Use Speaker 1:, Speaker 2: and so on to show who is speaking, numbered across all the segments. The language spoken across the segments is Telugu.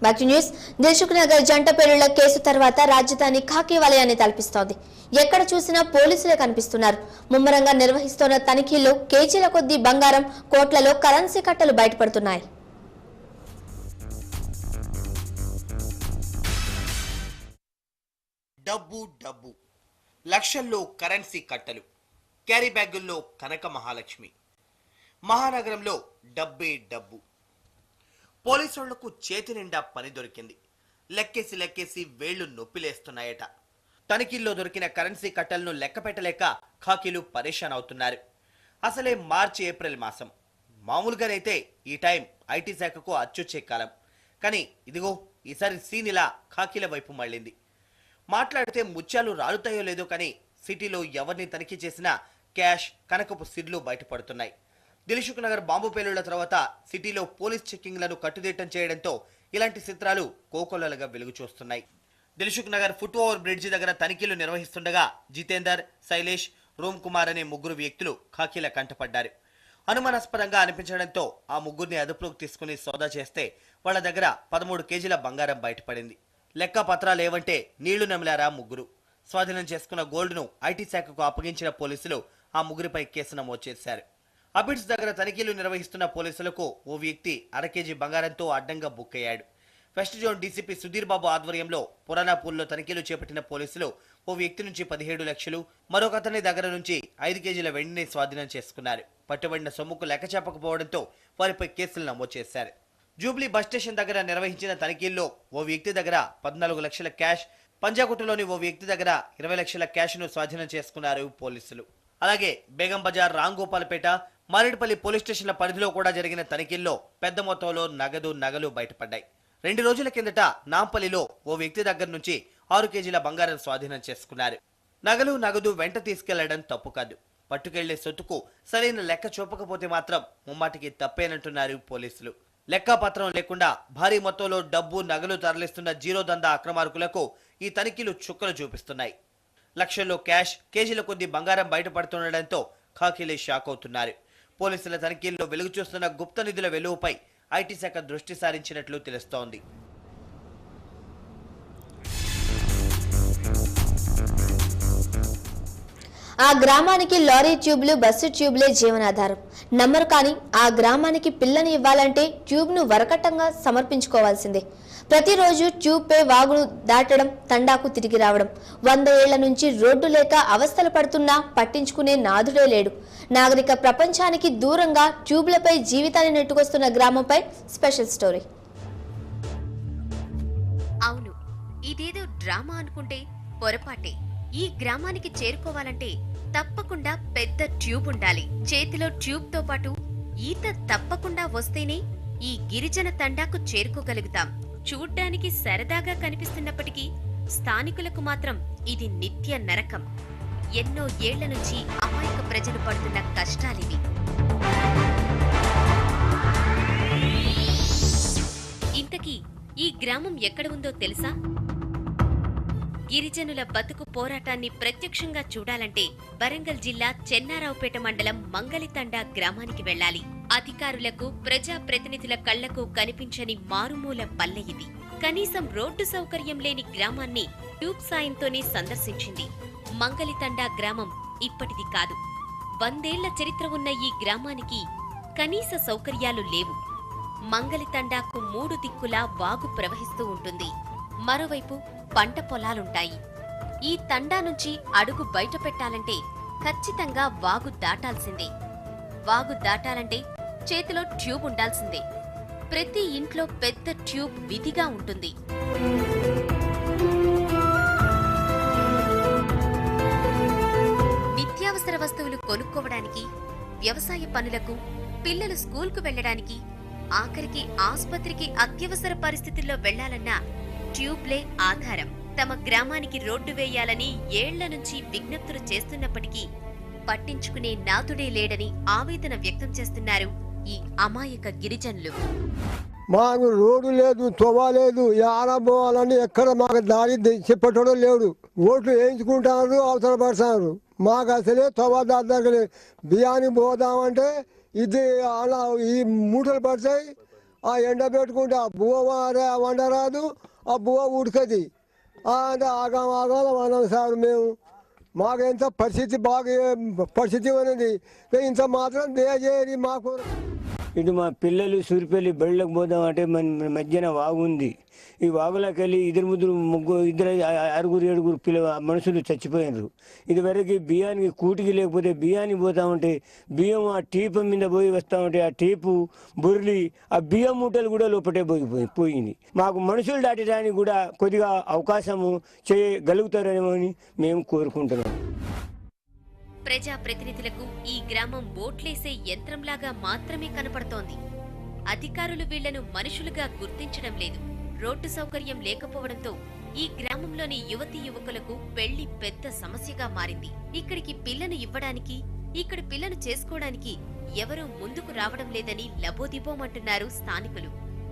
Speaker 1: బాకీ న్యూస్ దిల్సుఖ్ నగర్ జంట పేలుళ్ల కేసు తర్వాత రాజధాని ఖాకీ వలయాన్ని తలపిస్తోంది. ఎక్కడ చూసినా పోలీసులే కనిపిస్తున్నారు. ముమ్మరంగా నిర్వహిస్తున్న తనిఖీల్లో కేజీల కొద్దీ బంగారం, కోట్లలో కరెన్సీ కట్టలు బయటపడుతున్నాయి.
Speaker 2: డబ్బు లక్షల్లో కరెన్సీ కట్టలు, క్యారీ బ్యాగుల్లో కనక మహాలక్ష్మి. మహానగరంలో డబ్బు. పోలీసులకు చేతి నిండా పని దొరికింది. లెక్కేసి వేళ్లు నొప్పిలేస్తున్నాయట. తనిఖీల్లో దొరికిన కరెన్సీ కట్టలను లెక్క పెట్టలేక ఖాకీలు పరేషాన్ అవుతున్నారు. అసలే మార్చి ఏప్రిల్ మాసం. మామూలుగానైతే ఈ టైం ఐటీ శాఖకు అచ్చొచ్చే కాలం. కానీ ఇదిగో ఈసారి సీన్ ఇలా ఖాకీల వైపు మళ్ళింది. మాట్లాడితే ముత్యాలు రాలుతాయో లేదో కానీ సిటీలో ఎవరిని తనిఖీ చేసినా క్యాష్, కనకపు సిడ్లు బయటపడుతున్నాయి. దిల్సుఖ్ నగర్ బాంబు పేలుళ్ల తర్వాత సిటీలో పోలీస్ చెక్కింగ్లను కట్టుదిట్టం చేయడంతో ఇలాంటి చిత్రాలు కోకొల్లలుగా వెలుగు చూస్తున్నాయి. Dilsukh Nagar foot over bridge దగ్గర తనిఖీలు నిర్వహిస్తుండగా జితేందర్, శైలేష్, రోమ్ కుమార్ అనే ముగ్గురు వ్యక్తులు ఖాకీల కంటపడ్డారు. అనుమానాస్పదంగా అనిపించడంతో ఆ ముగ్గురిని అదుపులోకి తీసుకుని సోదా చేస్తే వాళ్ళ దగ్గర 13 కేజీల బంగారం బయటపడింది. లెక్క పత్రాలు ఏవంటే నీళ్లు నమిలారా ముగ్గురు. స్వాధీనం చేసుకున్న గోల్డ్ను ఐటీ శాఖకు అప్పగించిన పోలీసులు ఆ ముగ్గురిపై కేసు నమోదు చేశారు. అబిడ్స్ దగ్గర తనిఖీలు నిర్వహిస్తున్న పోలీసులకు ఓ వ్యక్తి 1/2 కేజీ బంగారంతో అడ్డంగా బుక్ అయ్యాడు. West zone DCP Sudheer Babu ఆధ్వర్యంలో పురాణాపూర్లో తనిఖీలు చేపట్టిన పోలీసులు ఓ వ్యక్తి నుంచి 17 లక్షలు, మరొకతని దగ్గర నుంచి 5 కేజీల వెండిని స్వాధీనం చేసుకున్నారు. పట్టుబడిన సొమ్ముకు లెక్క చెప్పకపోవడంతో వారిపై కేసులు నమోదు చేశారు. జూబ్లీ బస్ స్టేషన్ దగ్గర నిర్వహించిన తనిఖీల్లో ఓ వ్యక్తి దగ్గర 14 లక్షల క్యాష్, పంజాగుట్టలోని ఓ వ్యక్తి దగ్గర 20 లక్షల క్యాష్ను స్వాధీనం చేసుకున్నారు పోలీసులు. అలాగే బేగం బజార్, రాంగోపాల్పేట, మారేడుపల్లి పోలీస్ స్టేషన్ల పరిధిలో కూడా జరిగిన తనిఖీల్లో పెద్ద మొత్తంలో నగలు బయటపడ్డాయి. 2 రోజుల కిందట నాంపల్లిలో ఓ వ్యక్తి దగ్గర నుంచి 6 కేజీల బంగారం స్వాధీనం చేసుకున్నారు. నగదు వెంట తీసుకెళ్లడం తప్పు కాదు. పట్టుకెళ్లే సొత్తుకు సరైన లెక్క చూపకపోతే మాత్రం ముమ్మాటికి తప్పేనంటున్నారు పోలీసులు. లెక్కాపత్రం లేకుండా భారీ మొత్తంలో నగలు తరలిస్తున్న జీరో దందా అక్రమార్కులకు ఈ తనిఖీలు చుక్కలు చూపిస్తున్నాయి. లక్షల్లో క్యాష్, కేజీల కొద్ది బంగారం బయటపడుతుండటంతో ఖాకీలే షాక్ అవుతున్నారు. పోలీసుల తనిఖీల్లో వెలుగు చూస్తున్న గుప్త నిధుల వెలుగుపై ఐటీ శాఖ దృష్టి సారించినట్లు తెలుస్తోంది.
Speaker 1: ఆ గ్రామానికి లారీ ట్యూబ్లు, బస్సు ట్యూబ్లే జీవనాధారం. నమ్మరు కానీ ఆ గ్రామానికి పిల్లని ఇవ్వాలంటే ట్యూబ్ను వరకట్టంగా సమర్పించుకోవాల్సిందే. ప్రతిరోజు ట్యూబ్పై వాగును దాటడం, తండాకు తిరిగి రావడం. 100 ఏళ్ల నుంచి రోడ్డు లేక అవస్థలు పడుతున్నా పట్టించుకునే నాథుడే లేడు. నాగరిక ప్రపంచానికి దూరంగా ట్యూబ్లపై జీవితాన్ని నెట్టుకొస్తున్న గ్రామంపై స్పెషల్ స్టోరీ.
Speaker 3: అవును, ఇదేదో డ్రామా అనుకుంటే పొరపాటే. ఈ గ్రామానికి చేరుకోవాలంటే తప్పకుండా పెద్ద ట్యూబ్ ఉండాలి. చేతిలో ట్యూబ్ తో పాటు ఈత తప్పకుండా వస్తేనే ఈ గిరిజన తండాకు చేరుకోగలుగుతాం. చూడ్డానికి సరదాగా కనిపిస్తున్నప్పటికీ స్థానికులకు మాత్రం ఇది నిత్య నరకం. ఎన్నో ఏళ్ల నుంచి అమాయక ప్రజలు పడుతున్న కష్టాలివి. ఇంతకీ ఈ గ్రామం ఎక్కడ ఉందో తెలుసా? గిరిజనుల బతుకు పోరాటాన్ని ప్రత్యక్షంగా చూడాలంటే వరంగల్ జిల్లా చెన్నారావుపేట మండలం మంగలితండా గ్రామానికి వెళ్లాలి. అధికారులకు, ప్రజా ప్రతినిధుల కళ్లకు కనిపించని మారుమూల పల్లె ఇది. కనీసం రోడ్డు సౌకర్యం లేని గ్రామాన్ని ట్యూబ్ సాయంతోనే సందర్శించింది. మంగలితండా గ్రామం ఇప్పటిది కాదు. 100 ఏళ్ల చరిత్ర ఉన్న ఈ గ్రామానికి కనీస సౌకర్యాలు లేవు. మంగలితండాకు 3 దిక్కులా వాగు ప్రవహిస్తూ ఉంటుంది. మరోవైపు పంట పొలాలుంటాయి. ఈ తండా నుంచి అడుగు బయట పెట్టాలంటే ఖచ్చితంగా వాగు దాటాల్సిందే. వాగు దాటాలంటే చేతిలో ట్యూబ్ ఉండాల్సిందే. ప్రతి ఇంట్లో పెద్ద ట్యూబ్ విధిగా ఉంటుంది. నిత్యావసర వస్తువులు కొనుక్కోవడానికి, వ్యవసాయ పనులకు, పిల్లలు స్కూల్కు వెళ్లడానికి, ఆఖరికి ఆస్పత్రికి అత్యవసర పరిస్థితుల్లో వెళ్లాలన్నా ట్యూబ్లే ఆధారం. తమ గ్రామానికి రోడ్డు వేయాలని ఏళ్ల నుంచి విజ్ఞప్తులు చేస్తున్నప్పటికీ పట్టించుకునే నాథుడే లేడని ఆవేదన వ్యక్తం చేస్తున్నారు ఈ అమాయక గిరిజనులు.
Speaker 4: మాకు రోడ్డు లేదు, తొవ లేదు, ఆడబోవాలని ఎక్కడ మాకు దారి చెప్పటోడు లేడు. ఓట్లు వేయించుకుంటారు, అవసరపడతారు. మాకు అసలే తొవ దగ్గర బియ్యాన్ని పోదామంటే ఇది అలా ఈ మూటలు పడతాయి, ఆ ఎండ పెట్టుకుంటే ఆ బువ్వ వండరాదు, ఆ బువ్వ ఉడకది. అంటే ఆగాల అన్నాం సార్ మేము. మాకు ఎంత పరిస్థితి బాగా పరిస్థితి ఉన్నది, ఇంత మాత్రం దయచేయండి మాకు. ఇటు మా పిల్లలు సూరిపల్లి బళ్ళకి పోదామంటే మన మధ్యన వాగు ఉంది. ఈ వాగులోకి వెళ్ళి ఇద్దరు ఆరుగురు ఏడుగురు మనుషులు చచ్చిపోయినారు. ఇదివరకు బియ్యానికి కూటికి లేకపోతే బియ్యానికి పోతా ఉంటే బియ్యం ఆ టీపు మీద పోయి వస్తూ ఉంటే ఆ టీపు బొర్లి ఆ బియ్యం మూటలు కూడా లోపటే పోయింది. మాకు మనుషులు దాటడానికి కూడా కొద్దిగా అవకాశము చేయగలుగుతారేమో అని మేము కోరుకుంటున్నాం.
Speaker 3: ప్రజాప్రతినిధులకు ఈ గ్రామం ఓట్లేసే యంత్రంలాగా మాత్రమే కనపడుతోంది. అధికారులు వీళ్లను మనుషులుగా గుర్తించడం లేదు. రోడ్డు సౌకర్యం లేకపోవడంతో ఈ గ్రామంలోని యువతీ యువకులకు పెళ్లి పెద్ద సమస్యగా మారింది. ఇక్కడికి పిల్లను ఇవ్వడానికి, ఇక్కడి పిల్లను చేసుకోవడానికి ఎవరూ ముందుకు రావడం లేదని లబోదిబోమంటున్నారు స్థానికులు.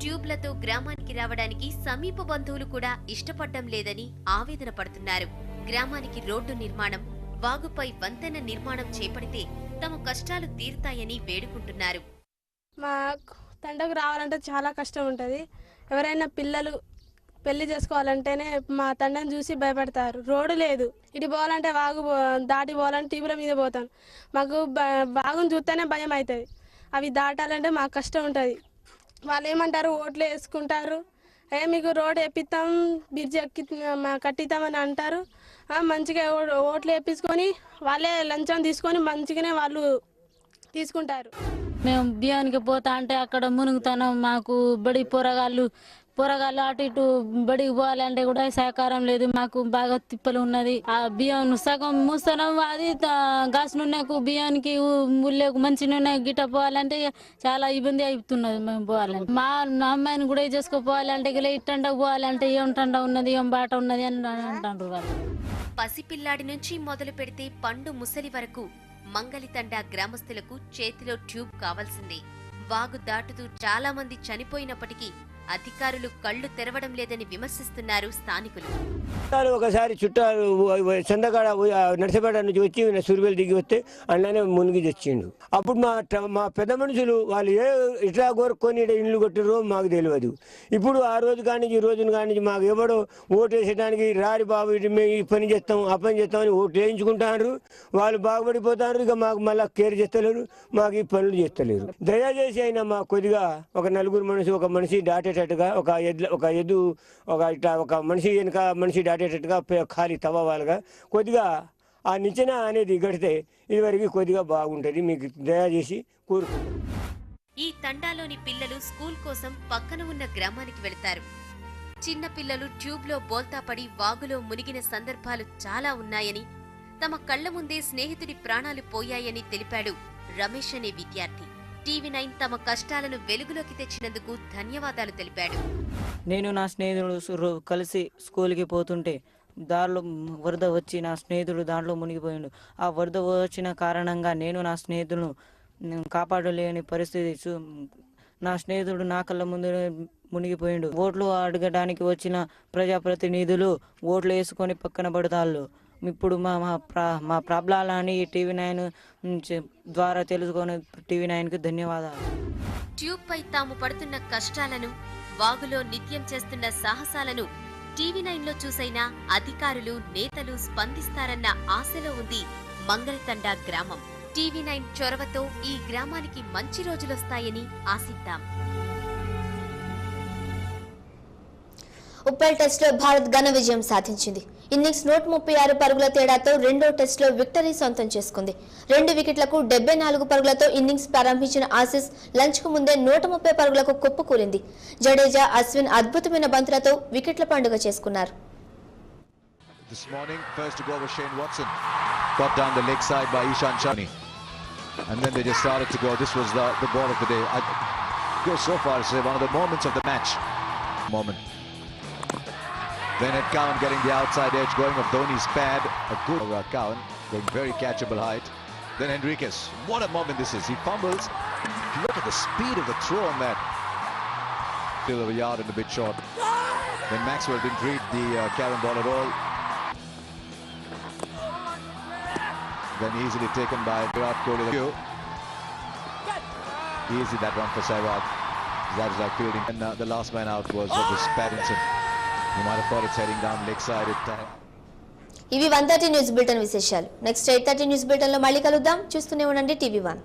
Speaker 3: ట్యూబ్లతో గ్రామానికి రావడానికి సమీప బంధువులు కూడా ఇష్టపడడం లేదని ఆవేదన పడుతున్నారు. గ్రామానికి రోడ్డు నిర్మాణం, వాగుపై వంతెన నిర్మాణం చేపడితే తమ కష్టాలు తీరుతాయని వేడుకుంటున్నారు.
Speaker 5: మా తండకు రావాలంటే చాలా కష్టం ఉంటుంది. ఎవరైనా పిల్లలు పెళ్లి చేసుకోవాలంటేనే మా తండ్రిని చూసి భయపడతారు. రోడ్డు లేదు, ఇటు పోవాలంటే వాగు దాటి పోవాలంటే టీపుల మీద పోతాను. మాకు వాగును చూస్తేనే భయం అవుతుంది. అవి దాటాలంటే మాకు కష్టం ఉంటుంది. వాళ్ళు ఏమంటారు, ఓట్లు వేసుకుంటారు, మీకు రోడ్ వేపిస్తాం, బ్రిడ్జ్ కట్టిస్తామని అంటారు. మంచిగా ఓట్లు వేపించుకొని వాళ్ళే లంచం తీసుకొని మంచిగానే వాళ్ళు తీసుకుంటారు.
Speaker 6: మేము బియ్యానికి పోతా అంటే అక్కడ మునుగుతాను. మాకు బడి పొరగాళ్ళు అటు ఇటు బడికి పోవాలంటే కూడా సహకారం లేదు. మాకు బాగా తిప్పలు ఉన్నది. ఆ బియ్యం సగం మూస్తున్నాం, అది గాసు నూనెకు బియ్యానికి ముళ్ళకు మంచి నూనె గిట్ట పోవాలంటే చాలా ఇబ్బంది అవుతున్నది. మేము పోవాలంటే మా అమ్మాయిని కూడా చేసుకోపోవాలంటే ఇట్టండ పోవాలంటే ఏం టండ ఉన్నది, ఏం బాట ఉన్నది అని అంటారు వాళ్ళు.
Speaker 3: పసిపిల్లాడి నుంచి మొదలు పెడితే పండు ముసలి వరకు మంగలితండా గ్రామస్తులకు చేతిలో ట్యూబ్ కావాల్సిందే. వాగు దాటుతూ చాలా మంది చనిపోయినప్పటికీ అధికారులు కళ్లు తెరవడం లేదని విమర్శిస్తున్నారు స్థానికులు.
Speaker 4: ఒకసారి చుట్టాలు చందగాడ నర్సపేట నుంచి వచ్చి సూర్యపల్లి దిగి వస్తే అన్ననే మునిగి తెచ్చిండు. అప్పుడు మా పెద్ద మనుషులు వాళ్ళు ఇట్లా కోరుకొని ఇల్లు కొట్టిరో మాకు తెలియదు. ఇప్పుడు ఆ రోజు కానీ ఈ రోజున కానీ మాకు ఎవడో ఓటు వేసేయడానికి రారి బాబు మేము ఈ పని చేస్తాం ఆ పని చేస్తామని ఓట్లు వేయించుకుంటారు. వాళ్ళు బాగుపడిపోతారు. ఇక మాకు మళ్ళీ కేర్ చేస్తలేరు, మాకు ఈ పనులు చేస్తలేరు. దయచేసి అయినా మాకు కొద్దిగా ఒక నలుగురు ఒక మనిషి దాటేటట్టుగా ఒక మనిషి వెనుక మనిషి దాటేటట్టుగా ఖాళీ తవ్వాలిగా కొద్దిగా ఆ నిచ్చెన అనేది గడితే ఇదివరకు కొద్దిగా బాగుంటుంది. మీకు దయచేసి కోరుకుంటాం.
Speaker 3: ఈ తండాలోని పిల్లలు స్కూల్ కోసం పక్కన ఉన్న గ్రామానికి వెళతారు. చిన్న పిల్లలు ట్యూబ్లో బోల్తా పడి వాగులో మునిగిన సందర్భాలు చాలా ఉన్నాయని, తమ కళ్ల ముందే స్నేహితుడి ప్రాణాలు పోయాయని తెలిపాడు రమేష్ అనే విద్యార్థి. టీవీ9 తమ కష్టాలను వెలుగులోకి తెచ్చినందుకు ధన్యవాదాలు తెలిపాడు.
Speaker 7: నేను నా స్నేహితుడు కలిసి స్కూల్కి పోతుంటే దారిలో వరద వచ్చి నా స్నేహితుడు దాంట్లో మునిగిపోయాడు. ఆ వరద వచ్చిన కారణంగా నేను నా స్నేహితులను కాపాడలేని పరిస్థితి. నా స్నేహితుడు నా కళ్ళ ముందు మునిగిపోయాడు. ఓట్లు అడగడానికి వచ్చిన ప్రజాప్రతినిధులు ఓట్లు వేసుకొని పక్కన పడతాళ్ళు. ఇప్పుడు మా ప్రాబ్లాలని టీవీ9 ద్వారా తెలుసుకొని టీవీ9కి ధన్యవాదాలు.
Speaker 3: ట్యూబ్ పై తాము పడుతున్న కష్టాలను, వాగులో నిత్యం చేస్తున్న సాహసాలను టీవీ9లో చూసైనా అధికారులు, నేతలు స్పందిస్తారన్న ఆశలో ఉంది మంగలితండా గ్రామం. టీవీ9 చొరవతో ఈ గ్రామానికి మంచి రోజులొస్తాయని ఆశిద్దాం.
Speaker 1: ఉప్పల్ టెస్ట్లో భారత్ ఘన విజయం సాధించింది. ఇన్నింగ్స్ 136 పరుగుల తేడాతో రెండో టెస్ట్లో విక్టరీ సొంతం చేసుకుంది. 2 వికెట్లకు 74 పరుగులతో ఇన్నింగ్స్ ప్రారంభించిన ఆసీస్ లంచ్కు ముందే 130 పరుగులకు కుప్పకూలింది. జడేజా, అశ్విన్ అద్భుతమైన బంతులతో వికెట్ల పండుగ చేసుకున్నారు.
Speaker 8: This morning, first to go was Shane Watson, got down the leg side by Ishan Chani, and then they just started to go. This was the ball of the day. I go so far as to say one of the moments of the match. Bennett Cowan getting the outside edge, going off Dhoni's pad. A good Cowan, going very catchable height. Then Henriquez. What a moment this is. He fumbles. Look at the speed of the throw on that. Still of a yard and a bit short. Then Maxwell didn't read the Cowan ball at all. Then easily taken by Virat Kohli. Easy that one for Sehwag. That is like fielding. And the last man out was Pattinson. You might have thought it's heading down leg side.
Speaker 1: ఇవి 1:30 న్యూస్ బులెటిన్ విశేషాలు. నెక్స్ట్ 8:30 న్యూస్ బులెటిన్ లో మళ్ళీ కలుద్దాం. చూస్తూనే ఉండండి TV1.